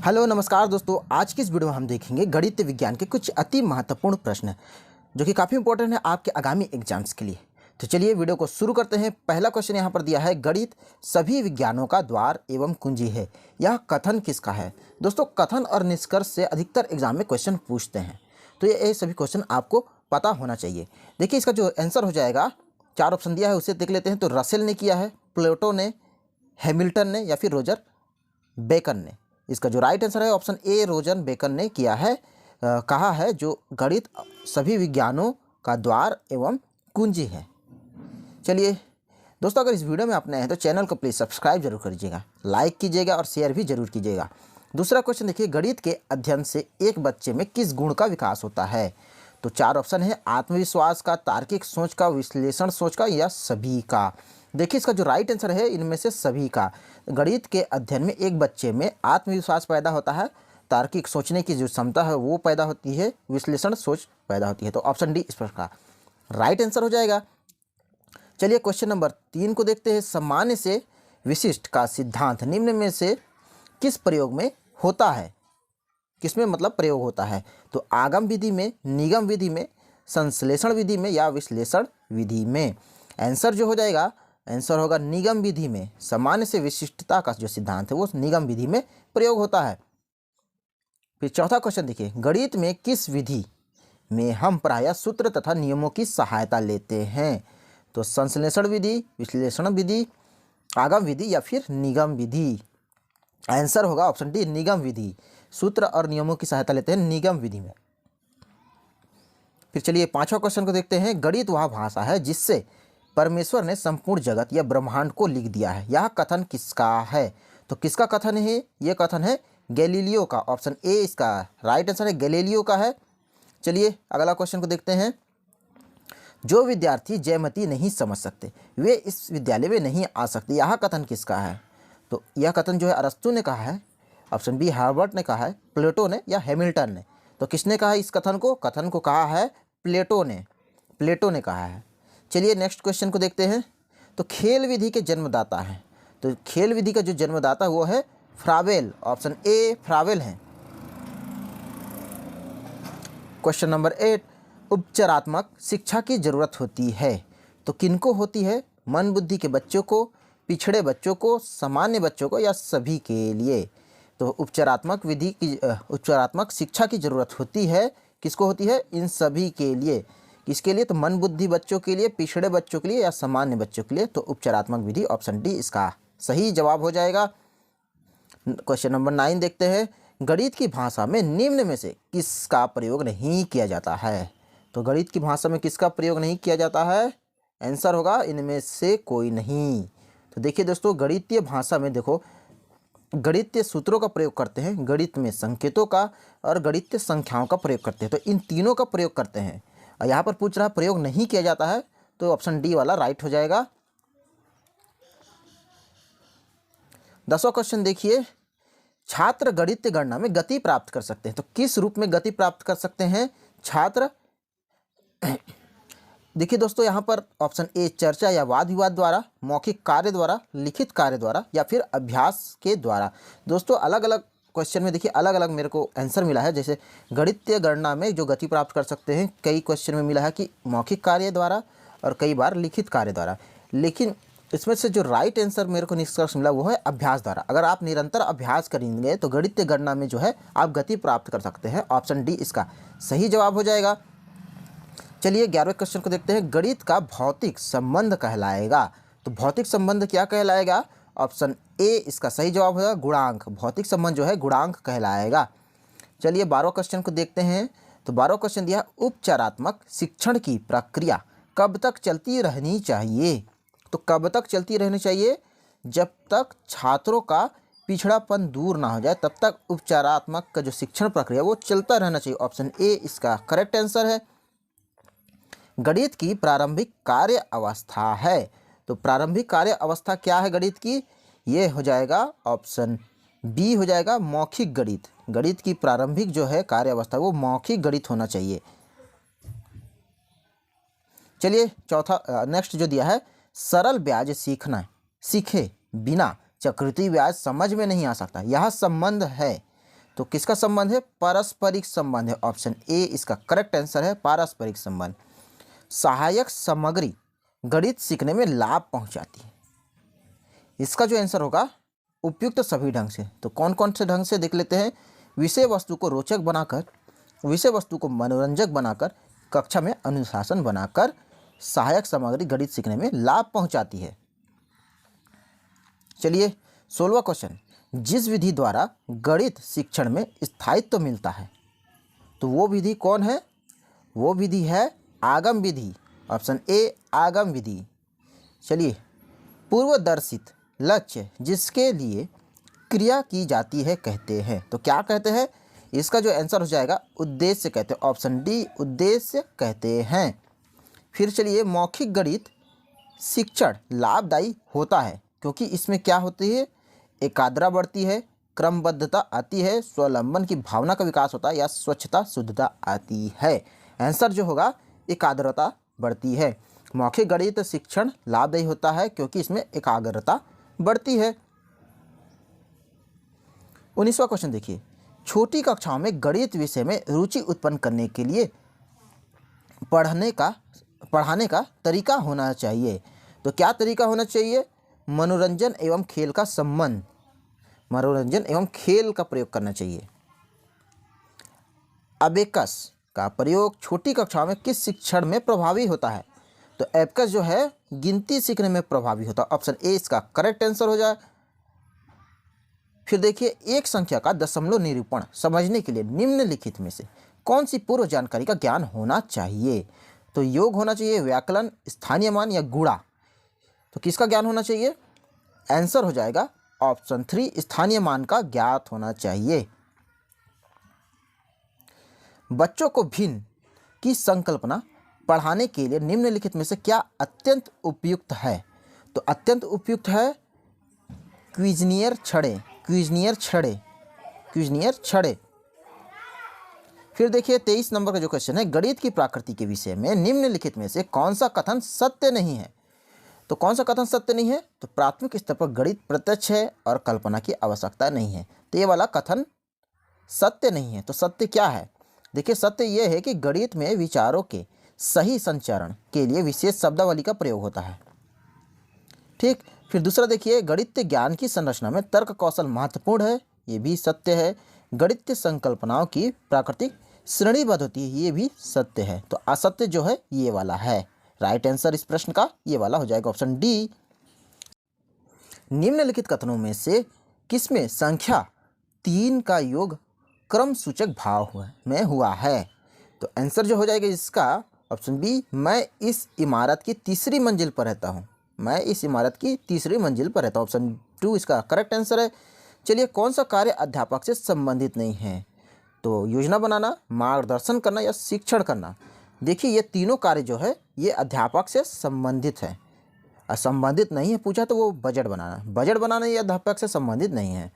Hello नमस्कार दोस्तों, आज की इस वीडियो में हम देखेंगे गणित विज्ञान के कुछ अति महत्वपूर्ण प्रश्न जो कि काफ़ी इंपॉर्टेंट है आपके आगामी एग्जाम्स के लिए। तो चलिए वीडियो को शुरू करते हैं। पहला क्वेश्चन यहाँ पर दिया है, गणित सभी विज्ञानों का द्वार एवं कुंजी है, यह कथन किसका है। दोस्तों, कथन और निष्कर्ष से अधिकतर एग्जाम में क्वेश्चन पूछते हैं, तो ये सभी क्वेश्चन आपको पता होना चाहिए। देखिए, इसका जो आंसर हो जाएगा, 4 ऑप्शन दिया है उसे देख लेते हैं। तो रसेल ने किया है, प्लेटो ने, हैमिल्टन ने या फिर रोजर बेकन ने। इसका जो राइट आंसर है ऑप्शन ए, रोजर बेकन ने किया है। कहा है जो गणित सभी विज्ञानों का द्वार एवं कुंजी है। चलिए दोस्तों, अगर इस वीडियो में आप नए हैं तो चैनल को प्लीज़ सब्सक्राइब जरूर कीजिएगा, लाइक कीजिएगा और शेयर भी जरूर कीजिएगा। दूसरा क्वेश्चन देखिए, गणित के अध्ययन से एक बच्चे में किस गुण का विकास होता है। तो 4 ऑप्शन है, आत्मविश्वास का, तार्किक सोच का, विश्लेषण सोच का या सभी का। देखिए, इसका जो राइट आंसर है इनमें से सभी का। गणित के अध्ययन में एक बच्चे में आत्मविश्वास पैदा होता है, तार्किक सोचने की जो क्षमता है वो पैदा होती है, विश्लेषण सोच पैदा होती है। तो ऑप्शन डी इस प्रकार राइट आंसर हो जाएगा। चलिए क्वेश्चन नंबर 3 को देखते हैं। सामान्य से विशिष्ट का सिद्धांत निम्न में से किस प्रयोग में होता है। किसमें मतलब प्रयोग होता है। तो आगम विधि में, निगम विधि में, संश्लेषण विधि में या विश्लेषण विधि में। आंसर जो हो जाएगा, आंसर होगा निगम विधि में। सामान्य से विशिष्टता का जो सिद्धांत है वो निगम विधि में प्रयोग होता है। फिर चौथा क्वेश्चन देखिए, गणित में किस विधि में हम प्रायः सूत्र तथा नियमों की सहायता लेते हैं। तो संश्लेषण विधि, विश्लेषण विधि, आगम विधि या फिर निगम विधि। आंसर होगा ऑप्शन डी, निगम विधि। सूत्र और नियमों की सहायता लेते हैं निगम विधि में। फिर चलिए 5वां क्वेश्चन को देखते हैं। गणित वह भाषा है जिससे परमेश्वर ने संपूर्ण जगत या ब्रह्मांड को लिख दिया है, यह कथन किसका है। तो किसका कथन है, ये कथन है गैलीलियो का। ऑप्शन ए इसका राइट आंसर है, गैलीलियो का है। चलिए अगला क्वेश्चन को देखते हैं। जो विद्यार्थी ज्यामिति नहीं समझ सकते वे इस विद्यालय में नहीं आ सकते, यह कथन किसका है। तो यह कथन जो है अरस्तु ने कहा है। ऑप्शन बी, हार्वर्ड ने कहा है, प्लेटो ने या हैमिल्टन ने। तो किसने कहा इस कथन को कहा है प्लेटो ने कहा है। चलिए नेक्स्ट क्वेश्चन को देखते हैं। तो खेल विधि के जन्मदाता हैं। तो खेल विधि का जो जन्मदाता वो है फ्राबेल। ऑप्शन ए फ्राबेल है। क्वेश्चन नंबर 8, उपचारात्मक शिक्षा की जरूरत होती है तो किनको होती है। मन बुद्धि के बच्चों को, पिछड़े बच्चों को, सामान्य बच्चों को या सभी के लिए। तो उपचारात्मक शिक्षा की जरूरत होती है, किसको होती है, इन सभी के लिए। किसके लिए, तो मन बुद्धि बच्चों के लिए, पिछड़े बच्चों के लिए या सामान्य बच्चों के लिए। तो उपचारात्मक विधि ऑप्शन डी इसका सही जवाब हो जाएगा। क्वेश्चन नंबर 9 देखते हैं। गणित की भाषा में निम्न में से किसका प्रयोग नहीं किया जाता है। तो गणित की भाषा में किसका प्रयोग नहीं किया जाता है। आंसर होगा इनमें से कोई नहीं। तो देखिए दोस्तों, गणितीय भाषा में देखो, गणितीय सूत्रों का प्रयोग करते हैं, गणित में संकेतों का और गणितीय संख्याओं का प्रयोग करते हैं। तो इन तीनों का प्रयोग करते हैं और यहाँ पर पूछ रहा है प्रयोग नहीं किया जाता है, तो ऑप्शन डी वाला राइट हो जाएगा। 10वां क्वेश्चन देखिए, छात्र गणितीय गणना में गति प्राप्त कर सकते हैं। तो किस रूप में गति प्राप्त कर सकते हैं छात्र। देखिए दोस्तों, यहाँ पर ऑप्शन ए चर्चा या वाद विवाद द्वारा, मौखिक कार्य द्वारा, लिखित कार्य द्वारा या फिर अभ्यास के द्वारा। दोस्तों अलग अलग क्वेश्चन में देखिए अलग अलग मेरे को आंसर मिला है। जैसे गणितीय गणना में जो गति प्राप्त कर सकते हैं, कई क्वेश्चन में मिला है कि मौखिक कार्य द्वारा और कई बार लिखित कार्य द्वारा। लेकिन इसमें से जो राइट आंसर मेरे को निष्कर्ष मिला वो है अभ्यास द्वारा। अगर आप निरंतर अभ्यास करेंगे तो गणितीय गणना में जो है आप गति प्राप्त कर सकते हैं। ऑप्शन डी इसका सही जवाब हो जाएगा। चलिए 11वें क्वेश्चन को देखते हैं। गणित का भौतिक संबंध कहलाएगा। तो भौतिक संबंध क्या कहलाएगा। ऑप्शन ए इसका सही जवाब होगा गुणांक। भौतिक संबंध जो है गुणांक कहलाएगा। चलिए 12वें क्वेश्चन को देखते हैं। तो 12वां क्वेश्चन दिया, उपचारात्मक शिक्षण की प्रक्रिया कब तक चलती रहनी चाहिए। तो कब तक चलती रहनी चाहिए, जब तक छात्रों का पिछड़ापन दूर ना हो जाए तब तक उपचारात्मक का जो शिक्षण प्रक्रिया वो चलता रहना चाहिए। ऑप्शन ए इसका करेक्ट आंसर है। गणित की प्रारंभिक कार्य अवस्था है। तो प्रारंभिक कार्य अवस्था क्या है गणित की, ये हो जाएगा ऑप्शन बी हो जाएगा मौखिक गणित। गणित की प्रारंभिक जो है कार्य अवस्था वो मौखिक गणित होना चाहिए। चलिए चौथा नेक्स्ट जो दिया है, सरल ब्याज सीखे बिना चक्रवृद्धि ब्याज समझ में नहीं आ सकता, यह संबंध है। तो किसका संबंध है? पारस्परिक संबंध है। ऑप्शन ए इसका करेक्ट आंसर है, पारस्परिक संबंध। सहायक सामग्री गणित सीखने में लाभ पहुंचाती है। इसका जो आंसर होगा उपयुक्त सभी ढंग से। तो कौन कौन से ढंग से देख लेते हैं। विषय वस्तु को रोचक बनाकर, विषय वस्तु को मनोरंजक बनाकर, कक्षा में अनुशासन बनाकर सहायक सामग्री गणित सीखने में लाभ पहुंचाती है। चलिए 16वां क्वेश्चन, जिस विधि द्वारा गणित शिक्षण में स्थायित्व मिलता है, तो वो विधि कौन है? वो विधि है आगम विधि। ऑप्शन ए आगम विधि। चलिए, पूर्वदर्शित लक्ष्य जिसके लिए क्रिया की जाती है कहते हैं, तो क्या कहते हैं? इसका जो आंसर हो जाएगा उद्देश्य कहते हैं। ऑप्शन डी उद्देश्य कहते हैं। फिर चलिए, मौखिक गणित शिक्षण लाभदायी होता है क्योंकि इसमें क्या होती है? एकाग्रता बढ़ती है, क्रमबद्धता आती है, स्वावलंबन की भावना का विकास होता है या स्वच्छता शुद्धता आती है। आंसर जो होगा एकाग्रता बढ़ती है। मौखिक गणित शिक्षण लाभदायी होता है क्योंकि इसमें एकाग्रता बढ़ती है। 19वां क्वेश्चन देखिए, छोटी कक्षाओं में गणित विषय में रुचि उत्पन्न करने के लिए पढ़ाने का तरीका होना चाहिए। तो क्या तरीका होना चाहिए? मनोरंजन एवं खेल का संबंध, मनोरंजन एवं खेल का प्रयोग करना चाहिए। अबेकस का प्रयोग छोटी कक्षाओं में किस शिक्षण में प्रभावी होता है? तो एबेकस जो है गिनती सीखने में प्रभावी होता है। ऑप्शन ए इसका करेक्ट आंसर हो जाए। फिर देखिए, एक संख्या का दशमलव निरूपण समझने के लिए निम्नलिखित में से कौन सी पूर्व जानकारी का ज्ञान होना चाहिए? तो योग होना चाहिए, व्याकलन, स्थानीय मान या गुणा। तो किसका ज्ञान होना चाहिए? आंसर हो जाएगा ऑप्शन 3 स्थानीय मान का ज्ञात होना चाहिए। बच्चों को भिन्न की संकल्पना पढ़ाने के लिए निम्नलिखित में से क्या अत्यंत उपयुक्त है? तो अत्यंत उपयुक्त है क्विजनियर छड़े, क्विजनियर छड़े, क्विजनियर छड़े। फिर देखिए 23 नंबर का जो क्वेश्चन है, गणित की प्रकृति के विषय में निम्नलिखित में से कौन सा कथन सत्य नहीं है? तो कौन सा कथन सत्य नहीं है? तो प्राथमिक स्तर पर गणित प्रत्यक्ष है और कल्पना की आवश्यकता नहीं है। तो ये वाला कथन सत्य नहीं है। तो सत्य क्या है? देखिए, सत्य ये है कि गणित में विचारों के सही संचरण के लिए विशेष शब्दावली का प्रयोग होता है। ठीक। फिर दूसरा देखिए, गणित ज्ञान की संरचना में तर्क कौशल महत्वपूर्ण है, ये भी सत्य है। गणित संकल्पनाओं की प्राकृतिक श्रेणीबद्ध होती है, ये भी सत्य है। तो असत्य जो है ये वाला है। राइट आंसर इस प्रश्न का ये वाला हो जाएगा ऑप्शन डी। निम्नलिखित कथनों में से किसमें संख्या 3 का योग क्रम सूचक भाव में हुआ है? तो आंसर जो हो जाएगा इसका ऑप्शन बी, मैं इस इमारत की तीसरी मंजिल पर रहता हूँ, मैं इस इमारत की तीसरी मंजिल पर रहता हूँ। ऑप्शन 2 इसका करेक्ट आंसर है। चलिए, कौन सा कार्य अध्यापक से संबंधित नहीं है? तो योजना बनाना, मार्गदर्शन करना या शिक्षण करना। देखिए, ये तीनों कार्य जो है ये अध्यापक से संबंधित है। संबंधित नहीं है पूछा तो वो बजट बनाना, बजट बनाना ये अध्यापक से संबंधित नहीं है।